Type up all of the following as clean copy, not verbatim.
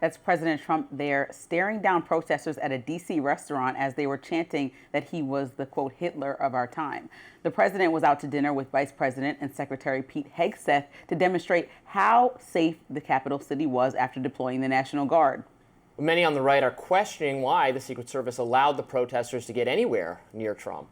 That's President Trump there staring down protesters at a D.C. restaurant as they were chanting that he was the, quote, Hitler of our time. The president was out to dinner with Vice President and Secretary Pete Hegseth to demonstrate how safe the capital city was after deploying the National Guard. Many on the right are questioning why the Secret Service allowed the protesters to get anywhere near Trump.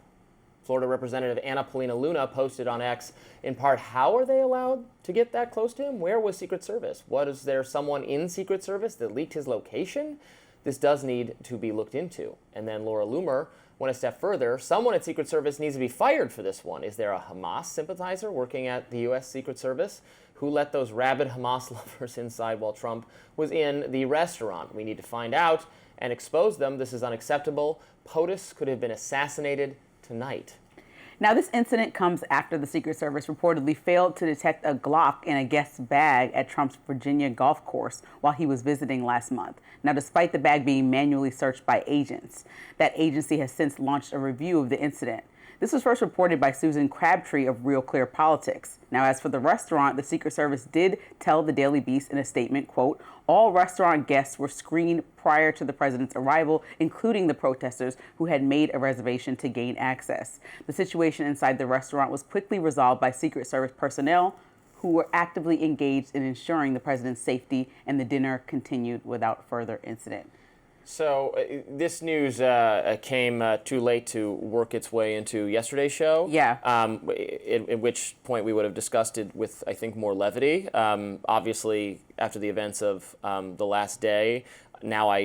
Florida Representative Anna Paulina Luna posted on X, in part, how are they allowed to get that close to him? Where was Secret Service? Was there someone in Secret Service that leaked his location? This does need to be looked into. And then Laura Loomer went a step further. Someone at Secret Service needs to be fired for this one. Is there a Hamas sympathizer working at the U.S. Secret Service who let those rabid Hamas lovers inside while Trump was in the restaurant? We need to find out and expose them. This is unacceptable. POTUS could have been assassinated tonight. Now, this incident comes after the Secret Service reportedly failed to detect a Glock in a guest's bag at Trump's Virginia golf course while he was visiting last month. Now, despite the bag being manually searched by agents, that agency has since launched a review of the incident. This was first reported by Susan Crabtree of Real Clear Politics. Now, as for the restaurant, the Secret Service did tell the Daily Beast in a statement, quote, all restaurant guests were screened prior to the president's arrival, including the protesters who had made a reservation to gain access. The situation inside the restaurant was quickly resolved by Secret Service personnel who were actively engaged in ensuring the president's safety, and the dinner continued without further incident. So this news came too late to work its way into yesterday's show. Yeah. At which point we would have discussed it with, I think, more levity. Obviously, after the events of the last day, now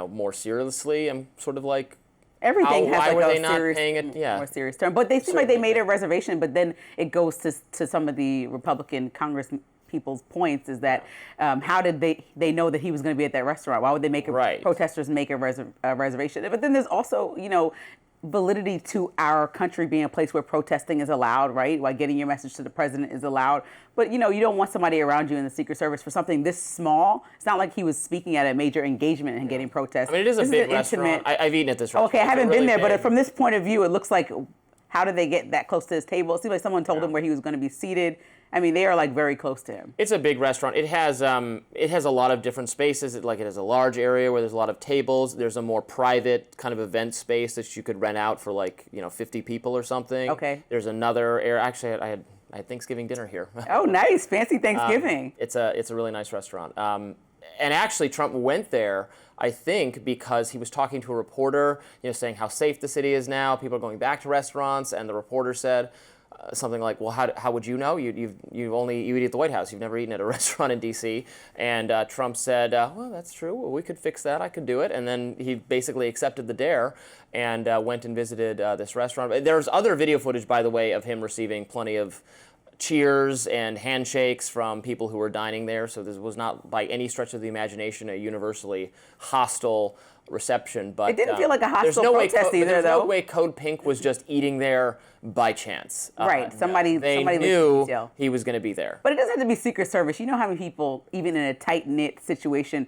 more seriously, I'm sort of like, everything has why were they a not serious, paying it? Yeah. more serious term. But they seem like they made a reservation, but then it goes to some of the Republican Congress people's points is that how did they know that he was going to be at that restaurant? Why would they make protesters make a reservation? But then there's also, validity to our country being a place where protesting is allowed, right? While getting your message to the president is allowed. But, you don't want somebody around you in the Secret Service for something this small. It's not like he was speaking at a major engagement and getting protests. I mean, it is a big restaurant. I've eaten at this restaurant. Okay, I haven't been there, but from this point of view, it looks like, how did they get that close to his table? It seems like someone told him where he was going to be seated. I mean, they are very close to him. It's a big restaurant. It has a lot of different spaces. It has a large area where there's a lot of tables. There's a more private kind of event space that you could rent out for 50 people or something. Okay. There's another area. Actually, I had Thanksgiving dinner here. Oh, nice. Fancy Thanksgiving. It's a really nice restaurant. And actually, Trump went there, I think, because he was talking to a reporter, saying how safe the city is now. People are going back to restaurants, and the reporter said something like, well, how would you know? You eat at the White House. You've never eaten at a restaurant in D.C. And Trump said, well, that's true. Well, we could fix that. I could do it. And then he basically accepted the dare and went and visited this restaurant. There's other video footage, by the way, of him receiving plenty of cheers and handshakes from people who were dining there. So this was not by any stretch of the imagination a universally hostile reception. But it didn't feel like a hostile protest either, there's though. no way Code Pink was just eating there by chance. Right. Somebody knew he was going to be there. But it doesn't have to be Secret Service. You know how many people, even in a tight-knit situation,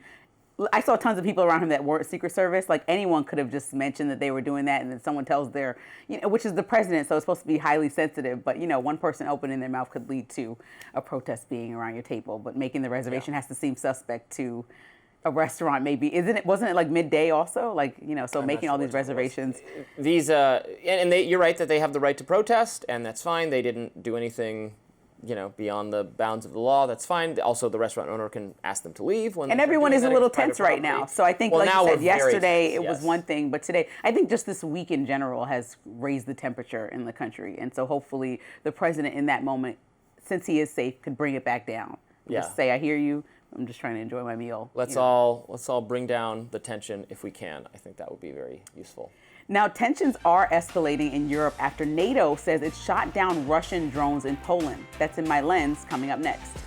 I saw tons of people around him that weren't Secret Service. Like, anyone could have just mentioned that they were doing that, and then someone tells which is the president, so it's supposed to be highly sensitive. But, one person opening their mouth could lead to a protest being around your table. But making the reservation has to seem suspect to a restaurant, maybe. Wasn't it like midday also? So making all these reservations. You're right that they have the right to protest, and that's fine. They didn't do anything beyond the bounds of the law. That's fine. Also, the restaurant owner can ask them to leave. And everyone is a little tense right now. So I think, like you said, yesterday it was one thing, but today, I think just this week in general has raised the temperature in the country. And so hopefully the president in that moment, since he is safe, could bring it back down. Just say, I hear you. I'm just trying to enjoy my meal. Let's all bring down the tension if we can. I think that would be very useful. Now, tensions are escalating in Europe after NATO says it shot down Russian drones in Poland. That's in My Lens, coming up next.